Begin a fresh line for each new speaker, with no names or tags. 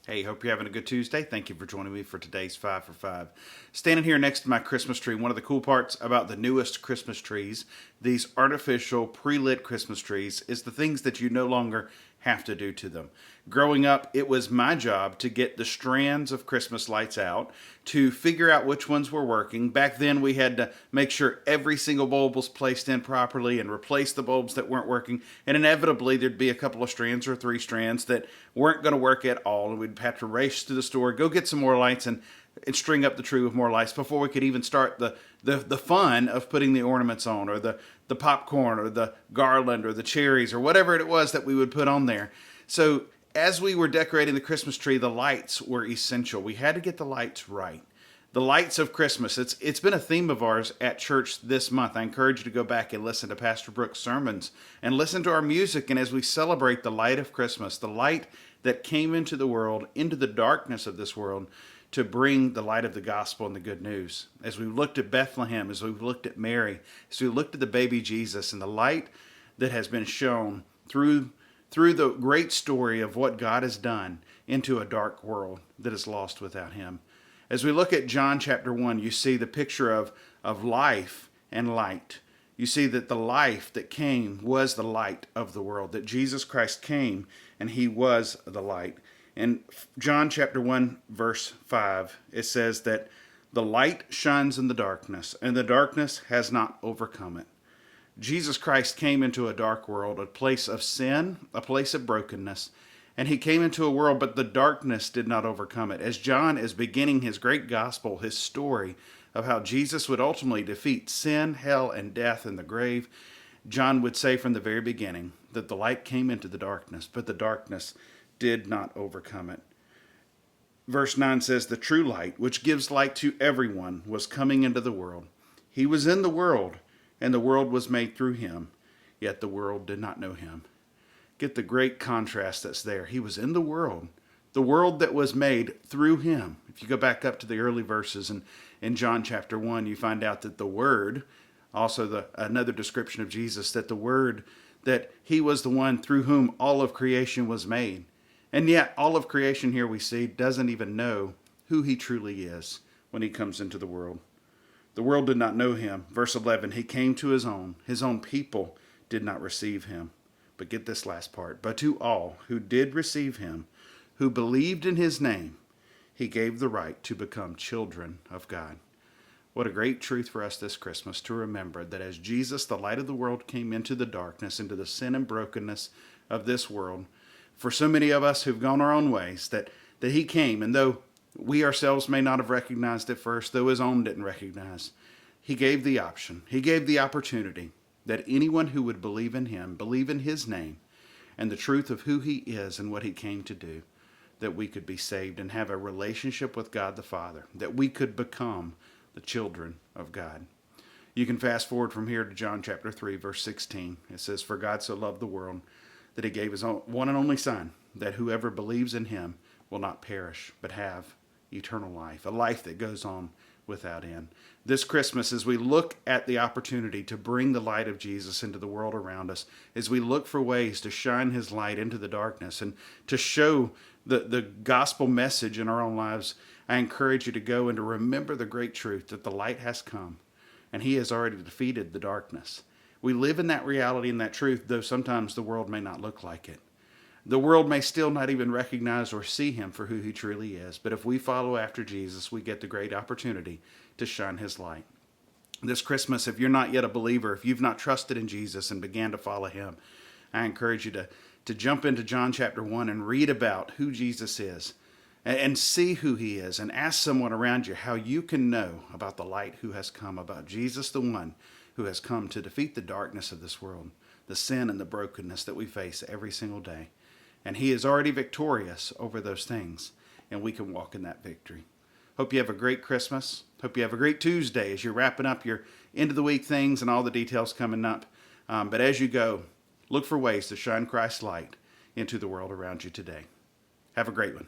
Hey, hope you're having a good Tuesday. Thank you for joining me for today's 5 for 5. Standing here next to my Christmas tree, one of the cool parts about the newest Christmas trees, these artificial pre-lit Christmas trees, is the things that you no longer have to do to them. Growing up, it was my job to get the strands of Christmas lights out, to figure out which ones were working. Back then, we had to make sure every single bulb was placed in properly and replace the bulbs that weren't working. And inevitably, there'd be a couple of strands or 3 strands that weren't going to work at all. And we'd have to race to the store, go get some more lights, and string up the tree with more lights before we could even start the fun of putting the ornaments on, or the popcorn, or the garland, or the cherries, or whatever it was that we would put on there. So as we were decorating the Christmas tree, the lights were essential. We had to get the lights right. The lights of Christmas. It's been a theme of ours at church this month. I encourage you to go back and listen to Pastor Brooks' sermons and listen to our music. And as we celebrate the light of Christmas, the light that came into the world, into the darkness of this world, to bring the light of the gospel and the good news. As we looked at Bethlehem, as we looked at Mary, as we looked at the baby Jesus, and the light that has been shown through the great story of what God has done into a dark world that is lost without him. As we look at John chapter 1, you see the picture of life and light. You see that the life that came was the light of the world, that Jesus Christ came and he was the light. In John chapter 1, verse 5, it says that the light shines in the darkness, and the darkness has not overcome it. Jesus Christ came into a dark world, a place of sin, a place of brokenness, and he came into a world, but the darkness did not overcome it. As John is beginning his great gospel, his story of how Jesus would ultimately defeat sin, hell, and death in the grave, John would say from the very beginning that the light came into the darkness, but the darkness did not overcome it. Verse 9 says, the true light, which gives light to everyone, was coming into the world. He was in the world, and the world was made through him, yet the world did not know him. Get the great contrast that's there. He was in the world that was made through him. If you go back up to the early verses in John chapter 1, you find out that the Word, also another description of Jesus, that the Word, that he was the one through whom all of creation was made. And yet, all of creation here we see doesn't even know who he truly is when he comes into the world. The world did not know him. Verse 11, he came to his own people did not receive him. But get this last part. But to all who did receive him, who believed in his name, he gave the right to become children of God. What a great truth for us this Christmas to remember that as Jesus, the light of the world, came into the darkness, into the sin and brokenness of this world, for so many of us who've gone our own ways, that he came, and though we ourselves may not have recognized it first, though his own didn't recognize, he gave the option, he gave the opportunity that anyone who would believe in him, believe in his name, and the truth of who he is and what he came to do, that we could be saved and have a relationship with God the Father, that we could become the children of God. You can fast forward from here to John chapter 3, verse 16. It says, for God so loved the world that he gave his one and only Son, that whoever believes in him will not perish, but have eternal life, a life that goes on without end. This Christmas, as we look at the opportunity to bring the light of Jesus into the world around us, as we look for ways to shine his light into the darkness and to show the gospel message in our own lives, I encourage you to go and to remember the great truth that the light has come and he has already defeated the darkness. We live in that reality and that truth, though sometimes the world may not look like it. The world may still not even recognize or see him for who he truly is. But if we follow after Jesus, we get the great opportunity to shine his light. This Christmas, if you're not yet a believer, if you've not trusted in Jesus and began to follow him, I encourage you to jump into John chapter 1 and read about who Jesus is and see who he is, and ask someone around you how you can know about the light who has come, about Jesus, the one who has come to defeat the darkness of this world, the sin and the brokenness that we face every single day. And he is already victorious over those things, and we can walk in that victory. Hope you have a great Christmas. Hope you have a great Tuesday as you're wrapping up your end of the week things and all the details coming up. But as you go, look for ways to shine Christ's light into the world around you today. Have a great one.